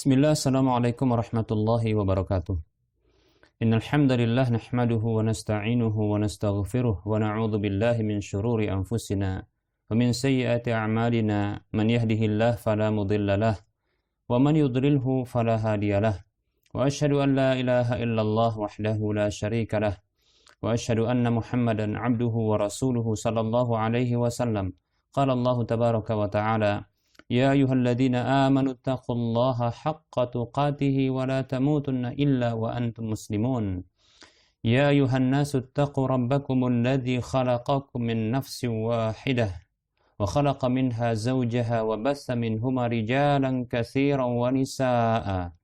Bismillah, assalamualaikum warahmatullahi wabarakatuh. Innal hamdalillah nahmaduhu wa nasta'inuhu wa nastaghfiruh wa na'udzu billahi min syururi anfusina wa min sayyiati a'malina man yahdihillahu fala mudilla lah wa man yudlilhu fala hadiyalah wa asyhadu an la ilaha illallah wahdahu la syarika lah wa asyhadu anna Muhammadan 'abduhu wa rasuluhu sallallahu alaihi wasallam. Qala Allah tabaraka wa ta'ala: Ya ayyuhalladzina amanu taqullaha haqqa tuqatih wa la tamutunna illa wa antum muslimun. Ya ayyuhan nasu taqu rabbakumul ladzi khalaqakum min nafsin wahidah wa khalaqa minha zawjaha wa bassa minhuma rijalan katsiran wa nisaa'a.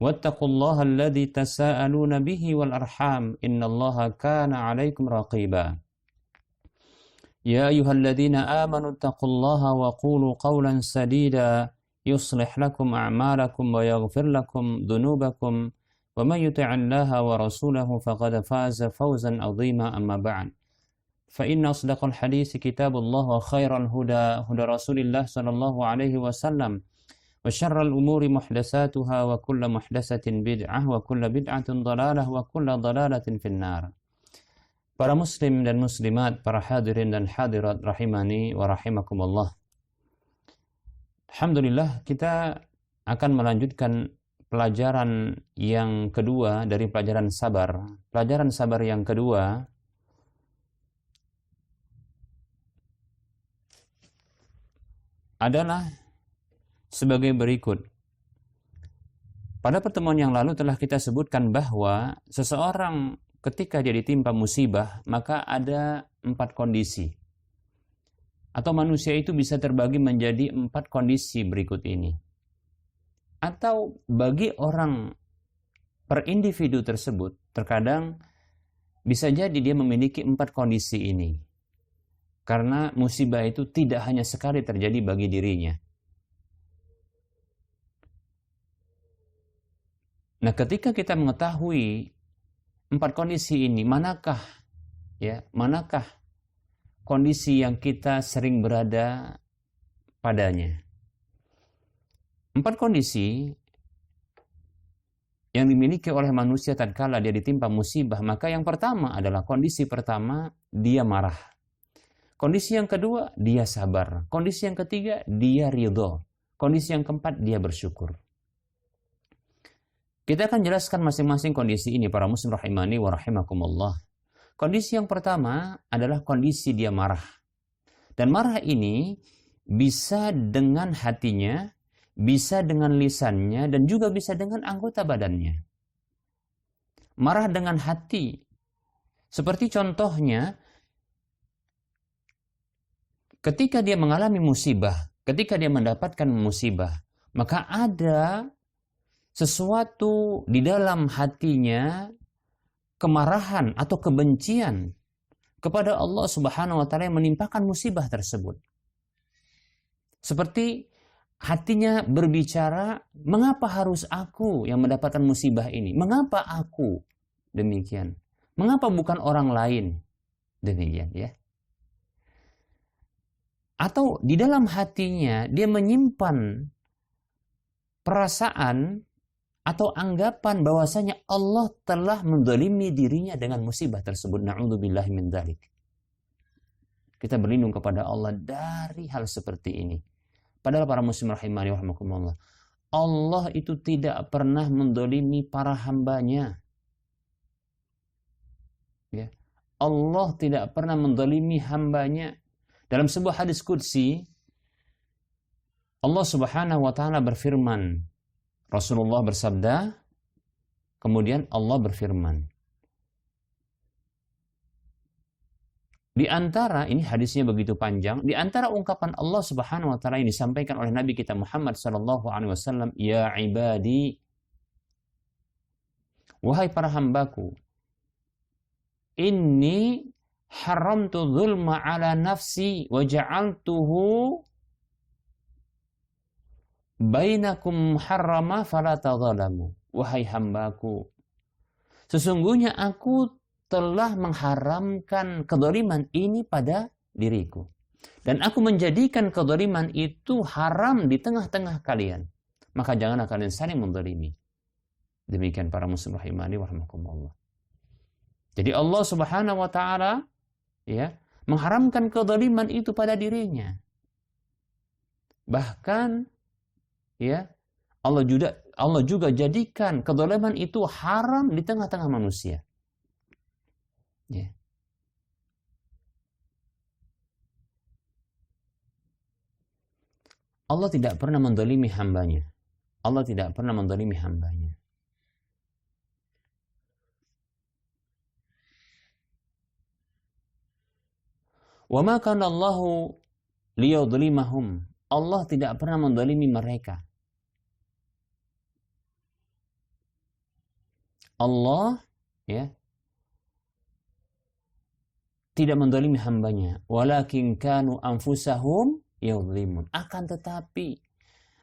Wattaqullaha alladzi tasaaluna bihi wal arham innallaha kana 'alaikum raqiba. يا أيها الذين آمنوا اتقوا الله وقولوا قولا سديدا يصلح لكم أعمالكم ويغفر لكم ذنوبكم ومن يطع الله ورسوله فقد فاز فوزا عظيما أما بعد فإن أصدق الحديث كتاب الله وخير الهدى هدى رسول الله صلى الله عليه وسلم وشر الأمور محدثاتها وكل محدثة بدعة وكل بدعة ضلالة وكل ضلالة في النار. Para muslim dan muslimat, para hadirin dan hadirat rahimani wa rahimakumullah. Alhamdulillah, kita akan melanjutkan pelajaran yang kedua dari pelajaran sabar. Pelajaran sabar yang kedua adalah sebagai berikut. Pada pertemuan yang lalu telah kita sebutkan bahwa seseorang ketika dia ditimpa musibah, maka ada 4 kondisi. Atau manusia itu bisa terbagi menjadi 4 kondisi berikut ini. Atau bagi orang per individu tersebut, terkadang bisa jadi dia memiliki 4 kondisi ini. Karena musibah itu tidak hanya sekali terjadi bagi dirinya. Nah, ketika kita mengetahui 4 kondisi ini, manakah kondisi yang kita sering berada padanya? 4 kondisi yang dimiliki oleh manusia tatkala dia ditimpa musibah, maka yang pertama adalah kondisi pertama, dia marah. Kondisi yang kedua, dia sabar. Kondisi yang ketiga, dia ridho. Kondisi yang keempat, dia bersyukur. Kita akan jelaskan masing-masing kondisi ini, para muslim rahimani wa rahimakumullah. Kondisi yang pertama adalah kondisi dia marah. Dan marah ini bisa dengan hatinya, bisa dengan lisannya, dan juga bisa dengan anggota badannya. Marah dengan hati. Seperti contohnya, ketika dia mengalami musibah, ketika dia mendapatkan musibah, maka ada sesuatu di dalam hatinya, kemarahan atau kebencian kepada Allah Subhanahu wa Ta'ala yang menimpakan musibah tersebut. Seperti hatinya berbicara, mengapa harus aku yang mendapatkan musibah ini? Mengapa aku? Demikian. Mengapa bukan orang lain? Demikian, ya. Atau di dalam hatinya dia menyimpan perasaan atau anggapan bahwasanya Allah telah menzalimi dirinya dengan musibah tersebut. Na'udzubillahi min dzalik. Kita berlindung kepada Allah dari hal seperti ini. Padahal para muslim rahimani wa rahimakumullah, Allah itu tidak pernah menzalimi para hambanya. Ya. Allah tidak pernah menzalimi hambanya. Dalam sebuah hadis qudsi, Allah Subhanahu wa Ta'ala berfirman, Rasulullah bersabda, kemudian Allah berfirman. Di antara, ini hadisnya begitu panjang, di antara ungkapan Allah Subhanahu wa Ta'ala yang disampaikan oleh Nabi kita Muhammad sallallahu alaihi wasallam, ya ibadi, wahai para hambaku, inni haramtu dzulma ala nafsi wa ja'altuhu bainakum harrama fala tadzalamu. Wahai hambaku, sesungguhnya aku telah mengharamkan kedzaliman ini pada diriku. Dan aku menjadikan kedzaliman itu haram di tengah-tengah kalian. maka janganlah kalian saling menzalimi. Demikian para muslim rahimani wa rahimakumullah. Jadi Allah Subhanahu wa taala ya mengharamkan kezaliman itu pada dirinya. Bahkan ya Allah juga jadikan kezaliman itu haram di tengah-tengah manusia. Ya. Allah tidak pernah menzalimi hambanya. Allah tidak pernah menzalimi hambanya. Wa ma kana Allahu liyadhlimahum. Allah tidak pernah menzalimi mereka. Allah ya tidak menzalimi hambanya, walakin kanu anfusahum yadhlimun. Akan tetapi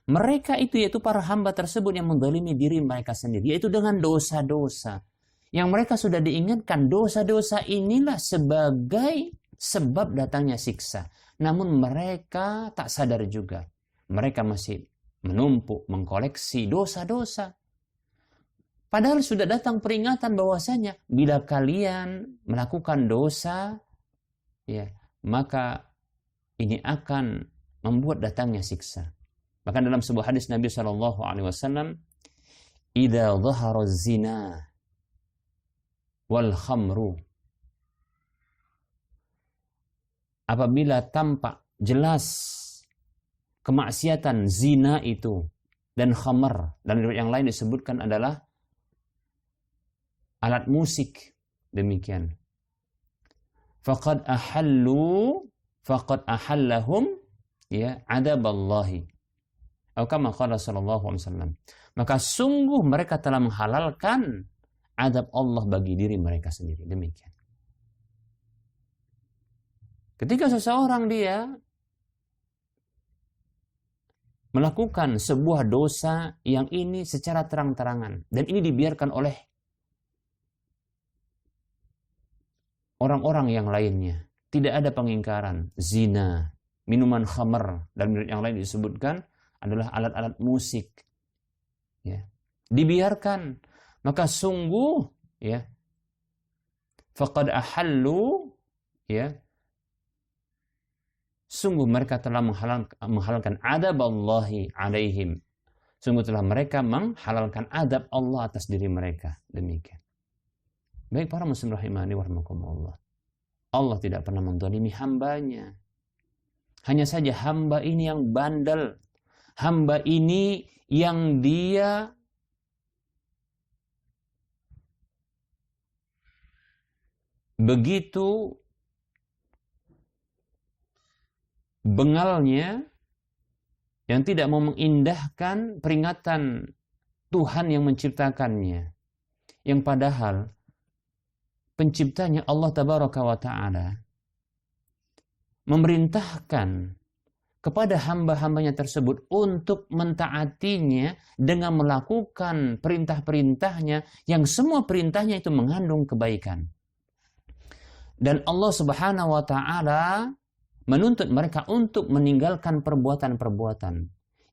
mereka itu yaitu para hamba tersebut yang menzalimi diri mereka sendiri, yaitu dengan dosa-dosa yang mereka sudah diingatkan. Dosa-dosa inilah sebagai sebab datangnya siksa. Namun mereka tak sadar juga. Mereka masih menumpuk, mengkoleksi dosa-dosa. Padahal sudah datang peringatan bahwasanya bila kalian melakukan dosa, ya, maka ini akan membuat datangnya siksa. Bahkan dalam sebuah hadis Nabi SAW, "Idza dhahara zina wal khamru." Apabila tampak jelas kemaksiatan zina itu dan khamar, dan yang lain disebutkan adalah alat musik, demikian. Faqad ahallahum ya adaballahi. Atau kama qala sallallahu alaihi wasallam. Maka sungguh mereka telah menghalalkan adab Allah bagi diri mereka sendiri. Demikian. Ketika seseorang dia melakukan sebuah dosa yang ini secara terang-terangan dan ini dibiarkan oleh orang-orang yang lainnya, tidak ada pengingkaran, zina, minuman khamar, dan yang lain disebutkan adalah alat-alat musik, ya, dibiarkan, maka sungguh, ya, faqad ahallu, ya, sungguh mereka telah menghalalkan adab Allahi alaihim. Sungguh telah mereka menghalalkan adab Allah atas diri mereka. Demikian. Baik para muslim rahimani wa rahimakumullah. Allah tidak pernah menzalimi hambanya. Hanya saja hamba ini yang bandel. Hamba ini yang dia begitu bengalnya yang tidak mau mengindahkan peringatan Tuhan yang menciptakannya. Yang padahal penciptanya Allah Tabaraka wa Ta'ala memerintahkan kepada hamba-hambanya tersebut untuk mentaatinya dengan melakukan perintah-perintahnya yang semua perintahnya itu mengandung kebaikan. Dan Allah Subhanahu wa Ta'ala menuntut mereka untuk meninggalkan perbuatan-perbuatan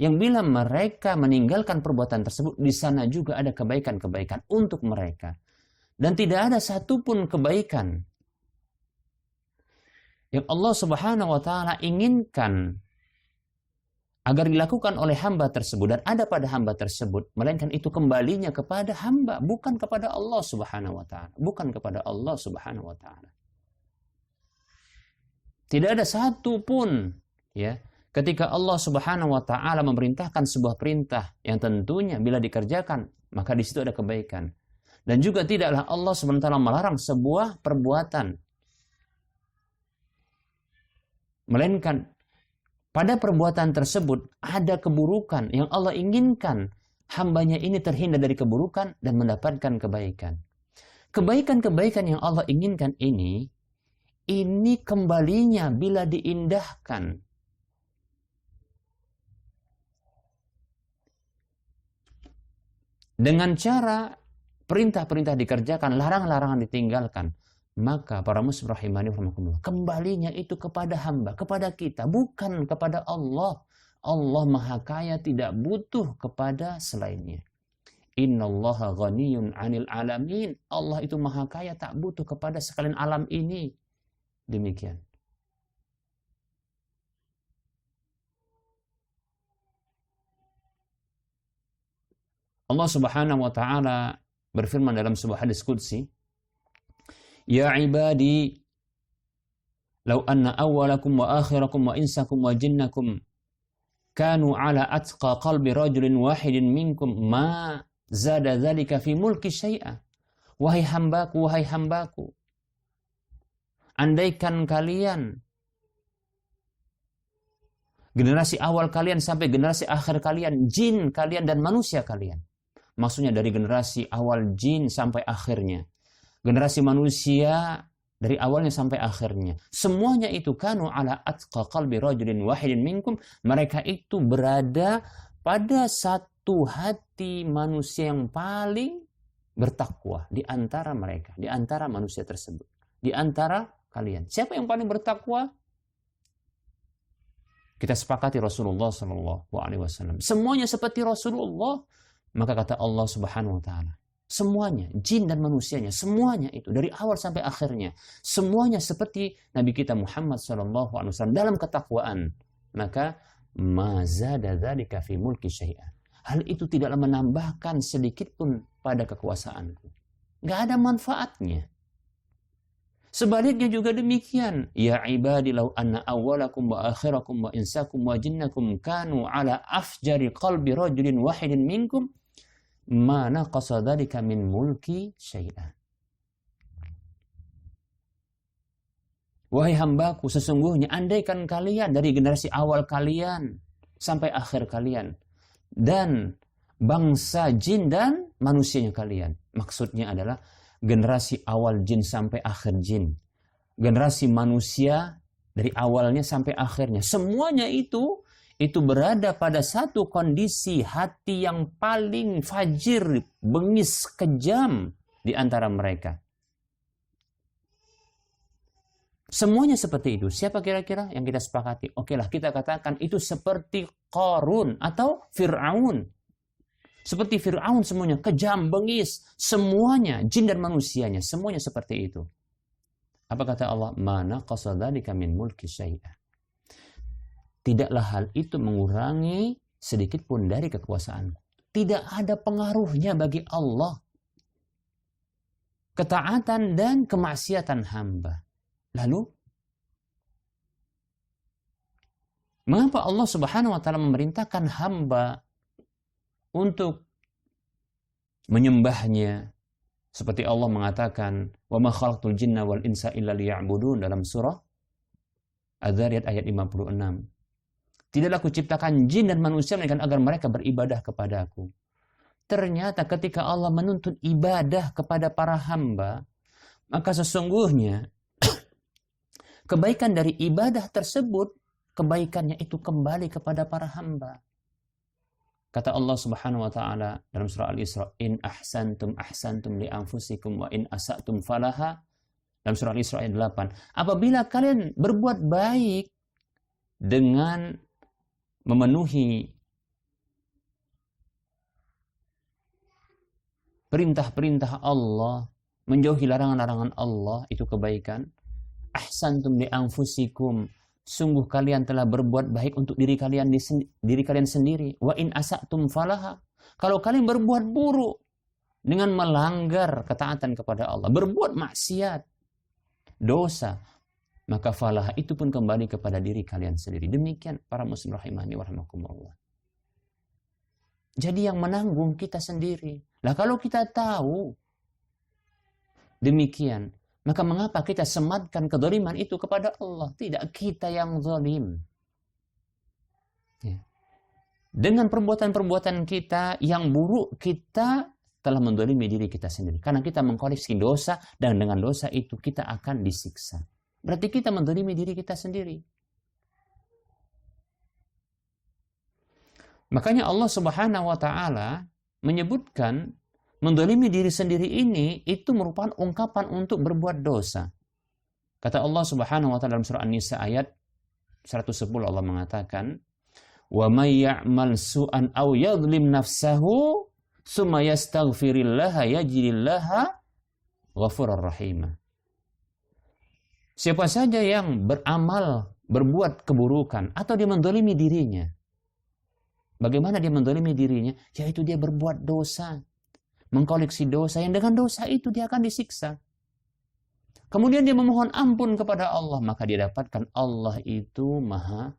yang bila mereka meninggalkan perbuatan tersebut, di sana juga ada kebaikan-kebaikan untuk mereka. Dan tidak ada satupun kebaikan yang Allah Subhanahu wa Ta'ala inginkan agar dilakukan oleh hamba tersebut dan ada pada hamba tersebut, melainkan itu kembalinya kepada hamba, bukan kepada Allah Subhanahu wa Ta'ala, bukan kepada Allah Subhanahu wa Ta'ala. Tidak ada satu pun, ya, ketika Allah Subhanahu wa Ta'ala memerintahkan sebuah perintah yang tentunya bila dikerjakan maka di situ ada kebaikan. Dan juga tidaklah Allah Subhanahu wa Ta'ala melarang sebuah perbuatan, melainkan pada perbuatan tersebut ada keburukan yang Allah inginkan hambanya ini terhindar dari keburukan dan mendapatkan kebaikan. Kebaikan-kebaikan yang Allah inginkan ini kembalinya bila diindahkan. Dengan cara perintah-perintah dikerjakan, larangan-larangan ditinggalkan, maka para muslim rahimani wa rahimakumullah, kembalinya itu kepada hamba, kepada kita, bukan kepada Allah. Allah Maha Kaya, tidak butuh kepada selainnya. Innallaha ghaniyun 'anil alamin. Allah itu Maha Kaya, tak butuh kepada sekalian alam ini. Demikian. Allah Subhanahu wa taala berfirman dalam sebuah hadis qudsi, "Ya ibadi, law anna awwalakum wa akhirakum wa insakum wa jinnakum kanu ala atqa qalbi rajulin wahidin minkum ma zada dzalika fi mulki syai'a." Wahai hambaku, andaikan kalian, generasi awal kalian sampai generasi akhir kalian, jin kalian dan manusia kalian. Maksudnya dari generasi awal jin sampai akhirnya. Generasi manusia dari awalnya sampai akhirnya. Semuanya itu kanu ala atqa qalbi rajulin wahidin minkum. Mereka itu berada pada satu hati manusia yang paling bertakwa di antara mereka, di antara manusia tersebut, di antara kalian. Siapa yang paling bertakwa? Kita sepakati Rasulullah SAW. Semuanya seperti Rasulullah. Maka kata Allah Subhanahu wa taala, semuanya, jin dan manusianya, semuanya itu dari awal sampai akhirnya, semuanya seperti Nabi kita Muhammad SAW dalam ketakwaan. Maka mazada dzalika fi mulki syai'a. Hal itu tidaklah menambahkan sedikit pun pada kekuasaanku. Enggak ada manfaatnya. Sebaliknya juga demikian. Ya ibadi law anna awwalakum wa akhirakum wa insakum wa jinnakum kanu ala afjari qalbi rajulin wahidin minkum ma naqasa dzalika min mulki syai'an. Wahai hambaku, sesungguhnya andaikan kalian dari generasi awal kalian sampai akhir kalian dan bangsa jin dan manusianya kalian. Maksudnya adalah generasi awal jin sampai akhir jin. Generasi manusia dari awalnya sampai akhirnya. Semuanya itu berada pada satu kondisi hati yang paling fajir, bengis, kejam di antara mereka. Semuanya seperti itu. Siapa kira-kira yang kita sepakati? Oke lah, kita katakan itu seperti Qarun atau Fir'aun. Seperti Fir'aun semuanya, kejam, bengis. Semuanya, jin dan manusianya, semuanya seperti itu. Apa kata Allah? Mana qasadalika min mulki syai'ah. Tidaklah hal itu mengurangi sedikit pun dari kekuasaanku. Tidak ada pengaruhnya bagi Allah ketaatan dan kemaksiatan hamba. Lalu, mengapa Allah Subhanahu wa taala memerintahkan hamba untuk menyembahnya? Seperti Allah mengatakan, "Wa ma khalaqtul jinna wal insa illa liya'budun" dalam surah Az-Zariyat ayat 56. Tidaklah kuciptakan jin dan manusia melainkan agar mereka beribadah kepadaku. Ternyata ketika Allah menuntut ibadah kepada para hamba, maka sesungguhnya kebaikan dari ibadah tersebut, kebaikannya itu kembali kepada para hamba. Kata Allah Subhanahu wa taala dalam surah Al-Isra, "In ahsantum ahsantum li anfusikum wa in asatum falaha." Dalam surah Al-Isra ayat 8. Apabila kalian berbuat baik dengan memenuhi perintah-perintah Allah, menjauhi larangan-larangan Allah, itu kebaikan. Ahsantum li anfusikum, sungguh kalian telah berbuat baik untuk diri kalian sendiri. Wa in asatum falaha, kalau kalian berbuat buruk dengan melanggar ketaatan kepada Allah, berbuat maksiat, dosa, maka falah itu pun kembali kepada diri kalian sendiri. Demikian para muslim rahimani wa rahimakumullah. Jadi yang menanggung kita sendiri. Lah kalau kita tahu demikian, maka mengapa kita sematkan kedzaliman itu kepada Allah? Tidak, kita yang zalim. Ya. Dengan perbuatan-perbuatan kita yang buruk, kita telah menzalimi diri kita sendiri. Karena kita mengkoleksi dosa, dan dengan dosa itu kita akan disiksa. Berarti kita menzalimi diri kita sendiri. Makanya Allah Subhanahu wa taala menyebutkan menzalimi diri sendiri ini itu merupakan ungkapan untuk berbuat dosa. Kata Allah Subhanahu wa taala dalam surah An-Nisa ayat 110, Allah mengatakan, Wa may ya'mal su'an aw yadhlim nafsahu summa yastaghfirillaha yajidillaha ghafurur rahim. Siapa saja yang beramal, berbuat keburukan atau dia mendolimi dirinya. Bagaimana dia mendolimi dirinya? Yaitu dia berbuat dosa, mengkoleksi dosa, yang dengan dosa itu dia akan disiksa. Kemudian dia memohon ampun kepada Allah, maka dia dapatkan Allah itu Maha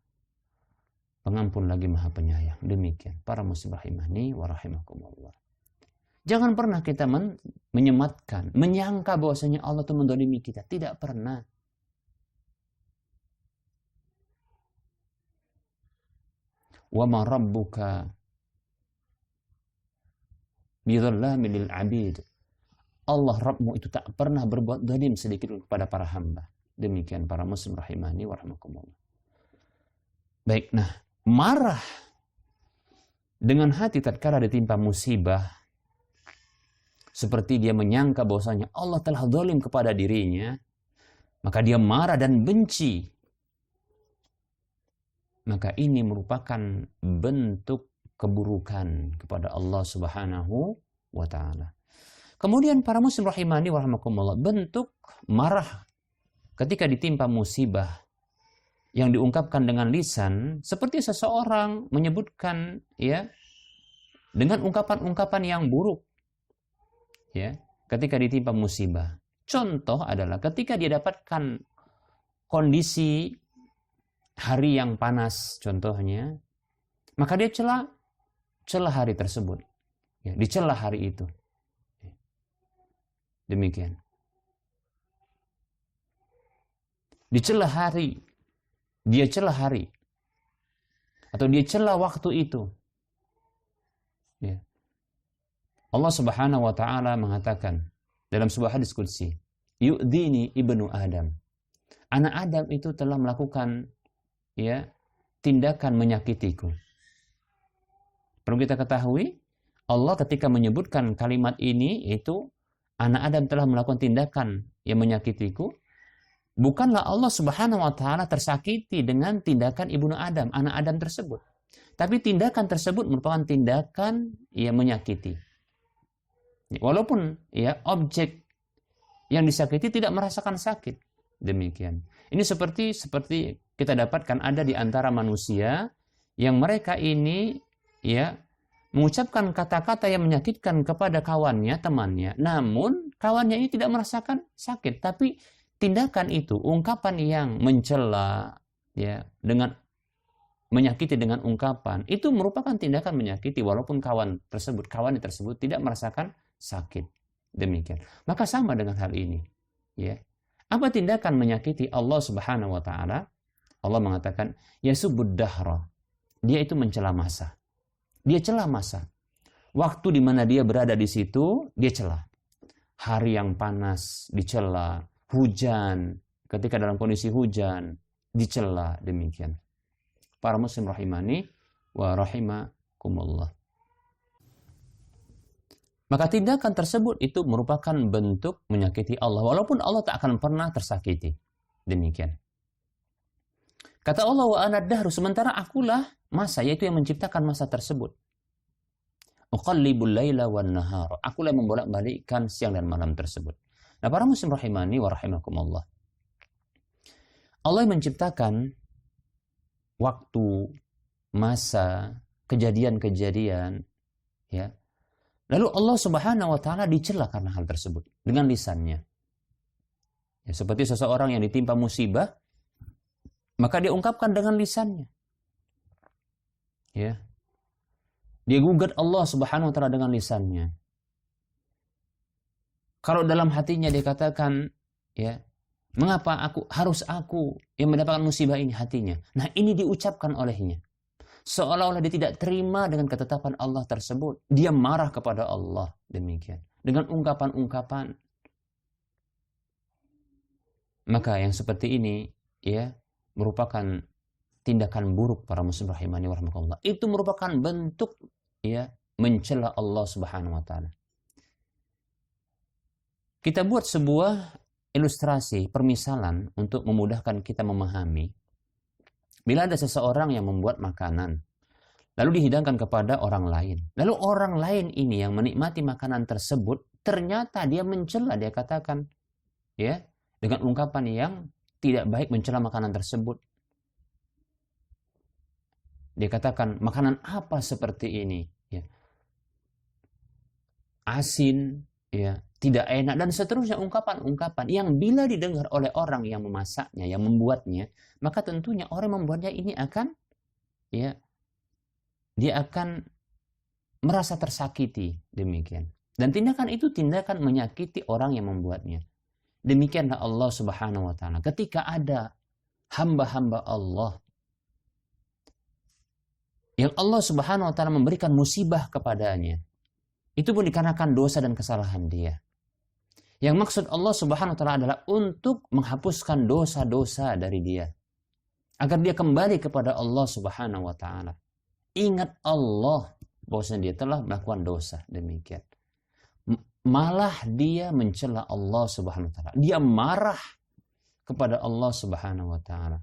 Pengampun lagi Maha Penyayang. Demikian para muslim rahimani wa rahimakumullah. Jangan pernah kita menyematkan, menyangka bahwasanya Allah itu mendolimi kita. Tidak pernah. Wa ma rabbuka bidzallamin lil 'abid. Allah Rabbmu itu tak pernah berbuat zalim sedikit kepada para hamba. Demikian para muslim rahimani wa rahimakumullah. Baik, nah, marah dengan hati tatkala ditimpa musibah, seperti dia menyangka bahwasanya Allah telah zalim kepada dirinya, maka dia marah dan benci. Maka ini merupakan bentuk keburukan kepada Allah Subhanahu wa taala. Kemudian para muslim rahimani wa rahimakumullah, bentuk marah ketika ditimpa musibah yang diungkapkan dengan lisan, seperti seseorang menyebutkan ya dengan ungkapan-ungkapan yang buruk ya ketika ditimpa musibah. Contoh adalah ketika dia dapatkan kondisi hari yang panas contohnya, maka dia cela hari tersebut. Ya, dicela hari itu. Demikian. Dicela hari, dia cela hari, atau dia cela waktu itu. Ya. Allah Subhanahu wa taala mengatakan dalam sebuah hadis qudsi, yu'dini ibnu Adam. Anak Adam itu telah melakukan ya tindakan menyakitiku. Perlu kita ketahui, Allah ketika menyebutkan kalimat ini itu anak Adam telah melakukan tindakan yang menyakitiku, bukanlah Allah Subhanahu wa taala tersakiti dengan tindakan ibnu Adam, anak Adam tersebut. Tapi tindakan tersebut merupakan tindakan yang menyakiti. Walaupun ya objek yang disakiti tidak merasakan sakit. Demikian. Ini seperti kita dapatkan ada di antara manusia yang mereka ini ya mengucapkan kata-kata yang menyakitkan kepada kawannya, temannya. Namun kawannya ini tidak merasakan sakit, tapi tindakan itu, ungkapan yang mencela ya dengan menyakiti dengan ungkapan, itu merupakan tindakan menyakiti walaupun kawannya tersebut tidak merasakan sakit. Demikian. Maka sama dengan hal ini, ya. Apa tindakan menyakiti Allah Subhanahu wa taala? Allah mengatakan, yasubbud dahra. Dia itu mencela masa. Dia cela masa. Waktu di mana dia berada di situ, dia cela. Hari yang panas dicela, hujan, ketika dalam kondisi hujan dicela, demikian. Para muslim rahimani wa rahimakumullah. Maka tindakan tersebut itu merupakan bentuk menyakiti Allah, walaupun Allah tak akan pernah tersakiti. Demikian. Kata Allah, wa ana dahru, sementara akulah masa, yaitu yang menciptakan masa tersebut. Uqallibul laila wan nahar. Akulah yang membolak-balikkan siang dan malam tersebut. Nah, para muslim rahimani wa rahimakumullah. Allah yang menciptakan waktu, masa, kejadian-kejadian, ya. Lalu Allah Subhanahu wa taala dicela karena hal tersebut dengan lisannya. Ya, seperti seseorang yang ditimpa musibah, maka dia ungkapkan dengan lisannya. Ya. Dia gugat Allah Subhanahu wa taala dengan lisannya. Kalau dalam hatinya dia katakan, ya, mengapa harus aku yang mendapatkan musibah ini, hatinya. Nah, ini diucapkan olehnya. Seolah-olah dia tidak terima dengan ketetapan Allah tersebut. Dia marah kepada Allah. Demikian. Dengan ungkapan-ungkapan. Maka yang seperti ini, ya, merupakan tindakan buruk para muslim rahimani wa rahimakumullah. Itu merupakan bentuk, ya, mencela Allah Subhanahu wa taala. Kita buat sebuah ilustrasi, permisalan untuk memudahkan kita memahami. Bila ada seseorang yang membuat makanan, lalu dihidangkan kepada orang lain. Lalu orang lain ini yang menikmati makanan tersebut, ternyata dia mencela, dia katakan, ya, dengan ungkapan yang tidak baik mencela makanan tersebut. Dia katakan, makanan apa seperti ini? Ya. Asin, ya, tidak enak, dan seterusnya ungkapan-ungkapan yang bila didengar oleh orang yang memasaknya, yang membuatnya, maka tentunya orang yang membuatnya ini akan, ya, dia akan merasa tersakiti, demikian. Dan tindakan itu tindakan menyakiti orang yang membuatnya. Demikianlah Allah Subhanahu wa taala. Ketika ada hamba-hamba Allah yang Allah Subhanahu wa taala memberikan musibah kepadanya, itu pun dikarenakan dosa dan kesalahan dia. Yang maksud Allah Subhanahu wa taala adalah untuk menghapuskan dosa-dosa dari dia, agar dia kembali kepada Allah Subhanahu wa taala. Ingat Allah bahwasanya dia telah melakukan dosa, demikian. Malah dia mencela Allah Subhanahu wa taala. Dia marah kepada Allah Subhanahu wa taala.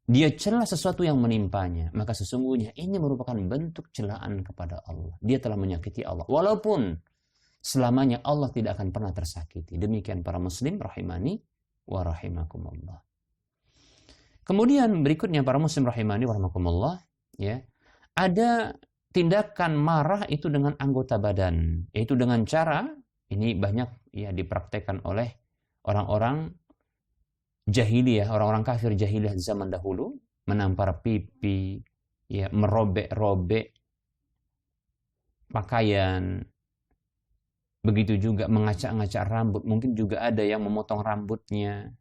Dia celah sesuatu yang menimpanya, maka sesungguhnya ini merupakan bentuk celaan kepada Allah. Dia telah menyakiti Allah. Walaupun selamanya Allah tidak akan pernah tersakiti. Demikian para muslim rahimani wa rahimakumullah. Kemudian berikutnya para muslim rahimani wa rahimakumullah, ya. Ada tindakan marah itu dengan anggota badan, yaitu dengan cara ini banyak ya dipraktekkan oleh orang-orang jahiliyah, orang-orang kafir jahiliyah zaman dahulu, menampar pipi, ya, merobek-robek pakaian, begitu juga mengacak-ngacak rambut, mungkin juga ada yang memotong rambutnya,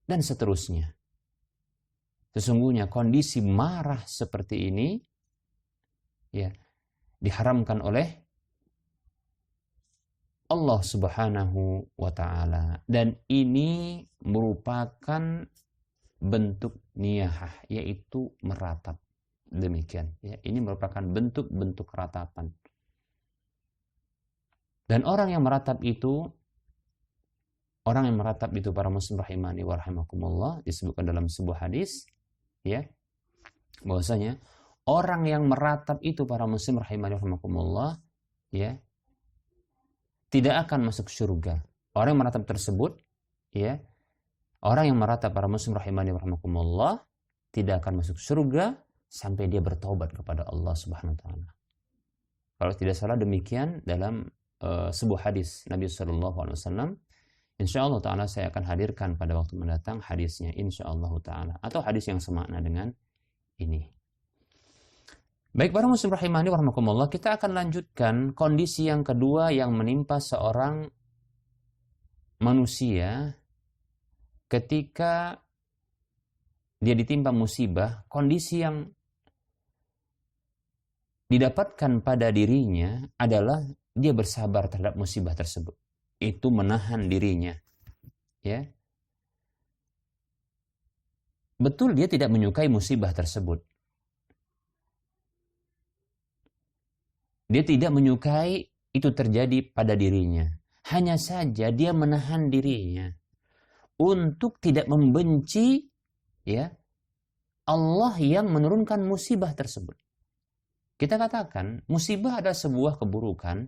dan seterusnya. Sesungguhnya kondisi marah seperti ini, ya, diharamkan oleh Allah Subhanahu wa ta'ala. Dan ini merupakan bentuk niyahah, yaitu meratap. Demikian. Ya, ini merupakan bentuk-bentuk ratapan. Dan orang yang meratap itu para muslim rahimani wa rahimakumullah, disebutkan dalam sebuah hadis, ya, bahwasanya orang yang meratap itu para muslim rahimani wa rahimakumullah, ya, tidak akan masuk surga. Orang yang meratap tersebut, ya, orang yang meratap para muslim rahimani wa rahimakumullah tidak akan masuk surga sampai dia bertaubat kepada Allah Subhanahu wa taala. Kalau tidak salah demikian dalam sebuah hadis Nabi sallallahu alaihi wasallam. Insyaallah taala saya akan hadirkan pada waktu mendatang hadisnya insyaallah taala, atau hadis yang semakna dengan ini. Baik para muslim rahimani wa rahimakumullah, kita akan lanjutkan kondisi yang kedua yang menimpa seorang manusia ketika dia ditimpa musibah. Kondisi yang didapatkan pada dirinya adalah dia bersabar terhadap musibah tersebut. Itu menahan dirinya, ya. Betul dia tidak menyukai musibah tersebut. Dia tidak menyukai itu terjadi pada dirinya. Hanya saja dia menahan dirinya untuk tidak membenci, ya, Allah yang menurunkan musibah tersebut. Kita katakan musibah adalah sebuah keburukan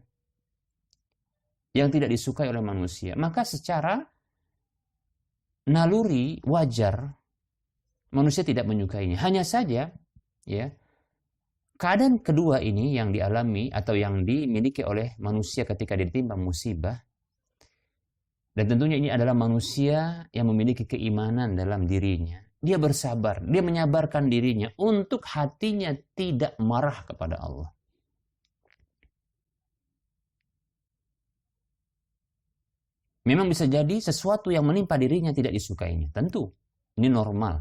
yang tidak disukai oleh manusia. Maka secara naluri wajar manusia tidak menyukainya. Hanya saja, ya, keadaan kedua ini yang dialami atau yang dimiliki oleh manusia ketika ditimpa musibah, dan tentunya ini adalah manusia yang memiliki keimanan dalam dirinya. Dia bersabar, dia menyabarkan dirinya untuk hatinya tidak marah kepada Allah. Memang bisa jadi sesuatu yang menimpa dirinya tidak disukainya, tentu ini normal.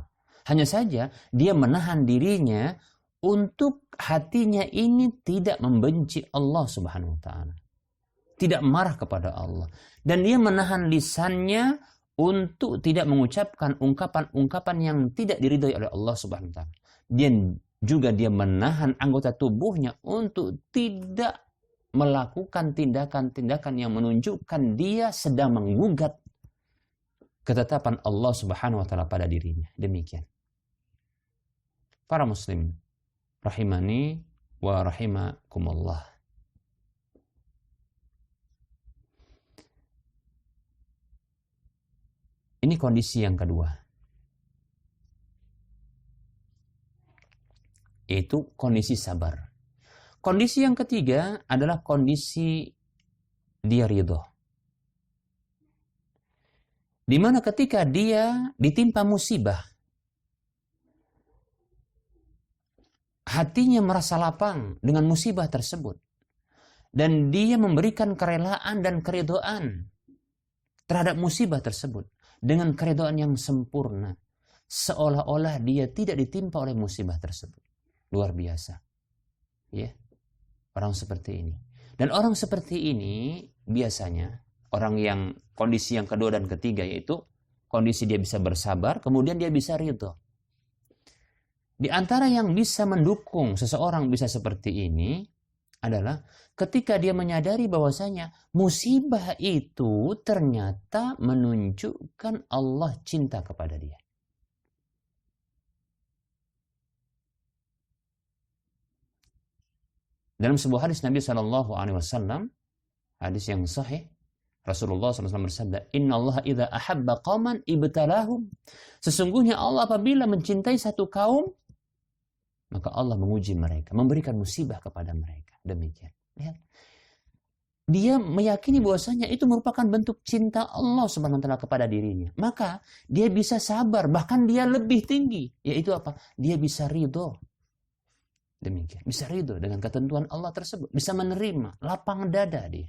Hanya saja dia menahan dirinya untuk hatinya ini tidak membenci Allah Subhanahu wa taala. Tidak marah kepada Allah. Dan dia menahan lisannya untuk tidak mengucapkan ungkapan-ungkapan yang tidak diridhai oleh Allah Subhanahu wa taala. Dia menahan anggota tubuhnya untuk tidak melakukan tindakan-tindakan yang menunjukkan dia sedang menggugat ketetapan Allah Subhanahu wa taala pada dirinya. Demikian. Para muslim rahimani wa rahimakumullah. Ini kondisi yang kedua, yaitu kondisi sabar. Kondisi yang ketiga adalah kondisi dia ridho, di mana ketika dia ditimpa musibah, hatinya merasa lapang dengan musibah tersebut, dan dia memberikan kerelaan dan keridhaan terhadap musibah tersebut dengan keridhaan yang sempurna, seolah-olah dia tidak ditimpa oleh musibah tersebut. Luar biasa, ya, orang seperti ini. Dan orang seperti ini biasanya orang yang kondisi yang kedua dan ketiga, yaitu kondisi dia bisa bersabar, kemudian dia bisa ridho. Di antara yang bisa mendukung seseorang bisa seperti ini adalah ketika dia menyadari bahwasanya musibah itu ternyata menunjukkan Allah cinta kepada dia. Dalam sebuah hadis Nabi SAW, hadis yang sahih, Rasulullah SAW bersabda, Inna Allah idha ahabba qawman ibtalahum. Sesungguhnya Allah apabila mencintai satu kaum, maka Allah menguji mereka, memberikan musibah kepada mereka. Demikian. Lihat. Dia meyakini bahwasanya itu merupakan bentuk cinta Allah Subhanahu wa taala kepada dirinya. Maka dia bisa sabar, bahkan dia lebih tinggi, yaitu apa? Dia bisa ridho. Demikian. Bisa ridho dengan ketentuan Allah tersebut, bisa menerima, lapang dada dia.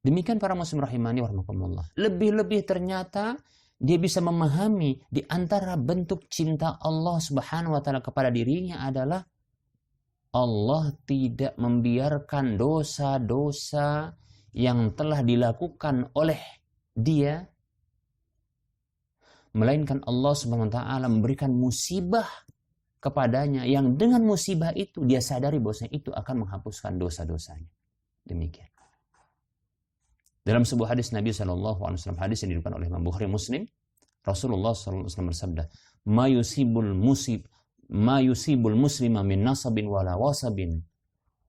Demikian para muslim rahimani wa rahmakumullah. Lebih-lebih ternyata dia bisa memahami di antara bentuk cinta Allah Subhanahu wa taala kepada dirinya adalah Allah tidak membiarkan dosa-dosa yang telah dilakukan oleh dia, melainkan Allah Subhanahu wa taala memberikan musibah kepadanya yang dengan musibah itu dia sadari bahwasanya itu akan menghapuskan dosa-dosanya. Demikian. Dalam sebuah hadis Nabi SAW, hadis yang diriwayatkan oleh Imam Bukhari Muslim, Rasulullah SAW bersabda, ma yusibul muslima min nasabin wala wasabin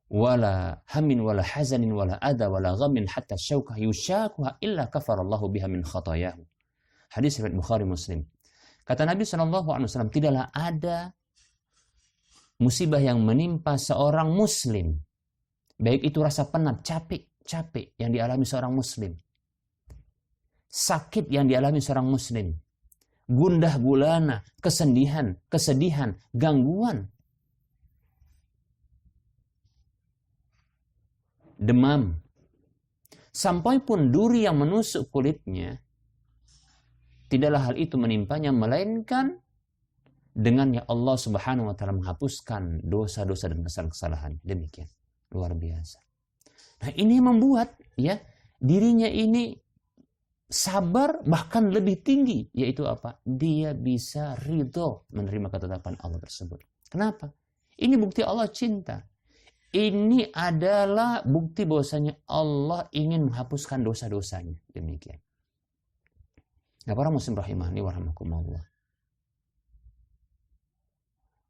wala hamin wala hazanin wala adha wala ghamin hatta syaukah yushakuha illa kafarallahu biha min khatayahu. Hadis riwayat Bukhari Muslim. Kata Nabi SAW, tidaklah ada musibah yang menimpa seorang muslim, baik itu rasa penat, capek yang dialami seorang muslim, sakit yang dialami seorang muslim, gundah gulana, kesedihan, gangguan, demam, sampai pun duri yang menusuk kulitnya, tidaklah hal itu menimpanya melainkan dengannya Allah Subhanahu wa taala menghapuskan dosa-dosa dan kesalahan-kesalahan. Demikian. Luar biasa. Nah, ini membuat ya dirinya ini sabar bahkan lebih tinggi, yaitu apa? Dia bisa ridho menerima ketetapan Allah tersebut. Kenapa? Ini bukti Allah cinta. Ini adalah bukti bahwasanya Allah ingin menghapuskan dosa-dosanya. Demikian. Nah, para muslim rahimani wa rahmakumullah.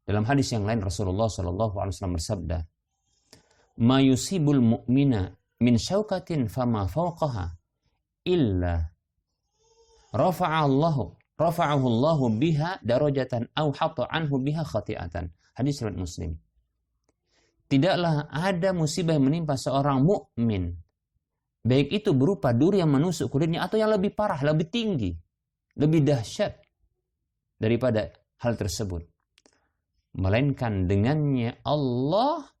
Dalam hadis yang lain Rasulullah SAW bersabda, ma yusibul mu'mina min syaukatin fama fawqaha illa rafa'ahu Allahu biha darajatan aw hatta anhu biha khati'atan. Hadis riwayat Muslim. Tidaklah ada musibah yang menimpa seorang mukmin, baik itu berupa duri yang menusuk kulitnya atau yang lebih parah, lebih tinggi, lebih dahsyat daripada hal tersebut, melainkan dengannya Allah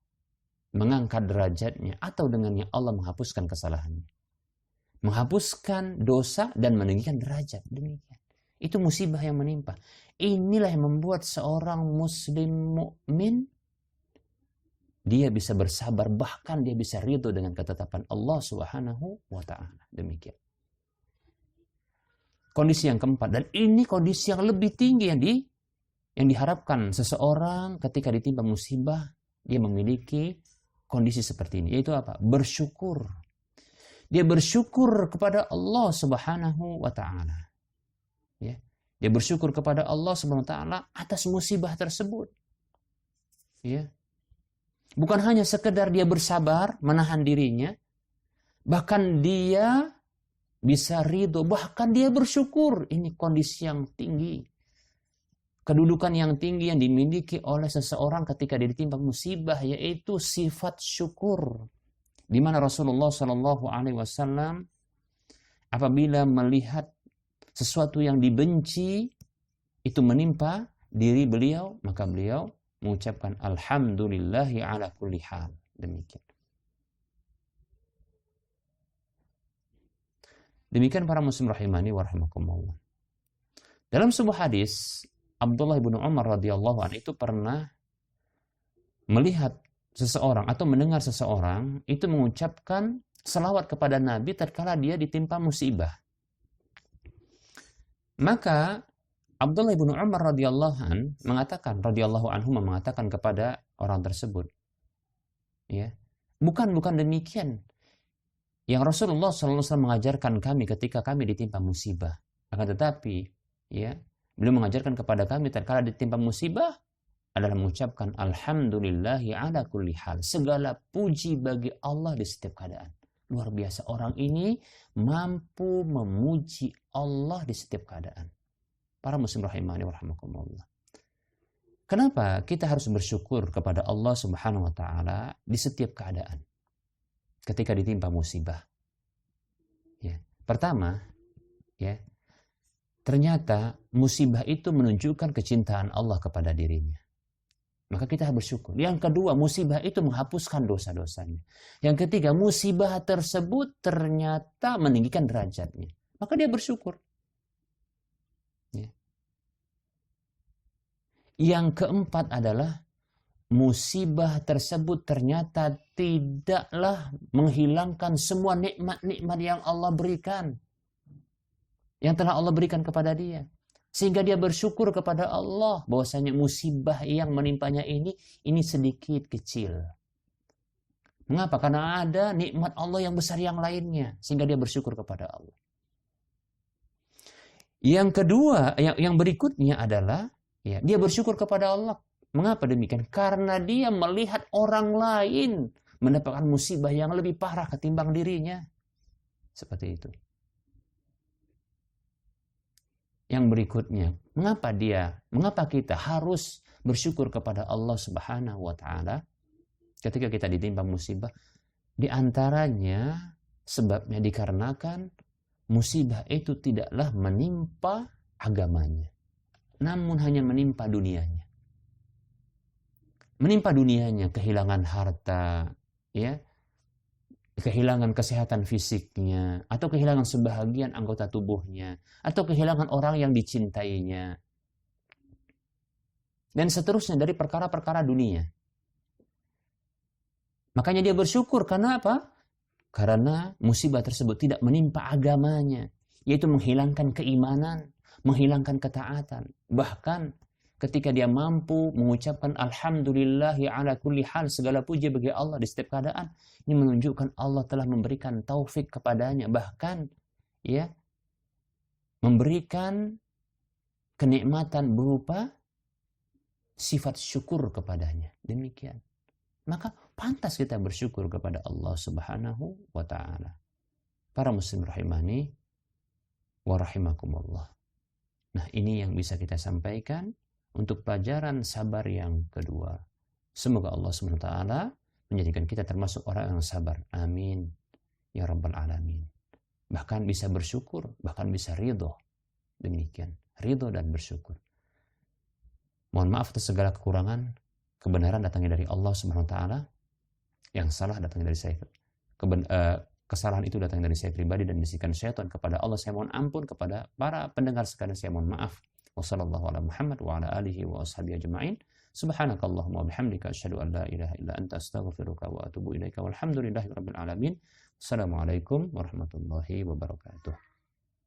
mengangkat derajatnya atau dengannya Allah menghapuskan kesalahannya, menghapuskan dosa dan meninggikan derajat. Demikian. Itu musibah yang menimpa. Inilah yang membuat seorang muslim mukmin dia bisa bersabar, bahkan dia bisa ridho dengan ketetapan Allah Subhanahu wa taala. Demikian. Kondisi yang keempat, dan ini kondisi yang lebih tinggi yang diharapkan seseorang ketika ditimpa musibah, dia memiliki kondisi seperti ini, yaitu apa? Bersyukur. Dia bersyukur kepada Allah Subhanahu wa taala. Ya. Dia bersyukur kepada Allah Subhanahu wa taala atas musibah tersebut. Ya. Bukan hanya sekedar dia bersabar, menahan dirinya, bahkan dia bisa ridho, bahkan dia bersyukur. Ini kondisi yang tinggi. Kedudukan yang tinggi yang dimiliki oleh seseorang ketika dia ditimpa musibah, yaitu sifat syukur. Di mana Rasulullah Shallallahu Alaihi Wasallam apabila melihat sesuatu yang dibenci itu menimpa diri beliau, maka beliau mengucapkan alhamdulillahi ala kulli hal. Demikian. Demikian para muslim rahimani wa rahimakumullah. Dalam sebuah hadis, Abdullah bin Umar radhiyallahu anhu itu pernah melihat seseorang atau mendengar seseorang itu mengucapkan selawat kepada Nabi tatkala dia ditimpa musibah. Maka Abdullah bin Umar radhiyallahu anhu mengatakan kepada orang tersebut, ya, bukan demikian yang Rasulullah SAW mengajarkan kami ketika kami ditimpa musibah. Akan tetapi, ya, beliau mengajarkan kepada kami tatkala ditimpa musibah adalah mengucapkan alhamdulillahi ala kulli hal. Segala puji bagi Allah di setiap keadaan. Luar biasa, orang ini mampu memuji Allah di setiap keadaan. Para muslim rahimani wa rahimakumullah. Kenapa kita harus bersyukur kepada Allah Subhanahu wa taala di setiap keadaan ketika ditimpa musibah? Ya. Pertama, ya, ternyata musibah itu menunjukkan kecintaan Allah kepada dirinya. Maka kita harus bersyukur. Yang kedua, musibah itu menghapuskan dosa-dosanya. Yang ketiga, musibah tersebut ternyata meninggikan derajatnya. Maka dia bersyukur. Ya. Yang keempat adalah musibah tersebut ternyata tidaklah menghilangkan semua nikmat-nikmat yang Allah berikan. Yang telah Allah berikan kepada dia. Sehingga dia bersyukur kepada Allah bahwasanya musibah yang menimpanya ini sedikit kecil. Mengapa? Karena ada nikmat Allah yang besar yang lainnya. Sehingga dia bersyukur kepada Allah. Yang kedua, yang berikutnya adalah ya, dia bersyukur kepada Allah. Mengapa demikian? Karena dia melihat orang lain mendapatkan musibah yang lebih parah ketimbang dirinya. Seperti itu. Yang berikutnya, mengapa kita harus bersyukur kepada Allah Subhanahu wa taala ketika kita ditimpa musibah? Di antaranya sebabnya dikarenakan musibah itu tidaklah menimpa agamanya, namun hanya menimpa dunianya. Menimpa dunianya kehilangan harta, ya, kehilangan kesehatan fisiknya, atau kehilangan sebahagian anggota tubuhnya, atau kehilangan orang yang dicintainya, dan seterusnya dari perkara-perkara dunia. Makanya dia bersyukur, karena apa? Karena musibah tersebut tidak menimpa agamanya, yaitu menghilangkan keimanan, menghilangkan ketaatan. Bahkan ketika dia mampu mengucapkan alhamdulillahi ala kulli hal, segala puji bagi Allah di setiap keadaan, ini menunjukkan Allah telah memberikan taufik kepadanya, bahkan ya memberikan kenikmatan berupa sifat syukur kepadanya. Demikian. Maka pantas kita bersyukur kepada Allah Subhanahu wa taala. Para muslim rahimani wa rahimakumullah. Nah, ini yang bisa kita sampaikan untuk pelajaran sabar yang kedua. Semoga Allah SWT menjadikan kita termasuk orang yang sabar. Amin. Ya Rabbal Alamin. Bahkan bisa bersyukur, bahkan bisa ridho. Demikian. Ridho dan bersyukur. Mohon maaf atas segala kekurangan. Kebenaran datangnya dari Allah SWT. Yang salah datangnya dari saya. Kesalahan itu datangnya dari saya pribadi dan bisikan syaitan kepada Allah. Saya mohon ampun kepada para pendengar sekalian. Saya mohon maaf. Wassallallahu ala Muhammad wa ala alihi wa ashabihi ajma'in. Subhanakallahumma wa bihamdika asyhadu an la ilaha illa anta astaghfiruka wa atubu ilaika walhamdulillahi rabbil alamin. Assalamualaikum warahmatullahi wabarakatuh.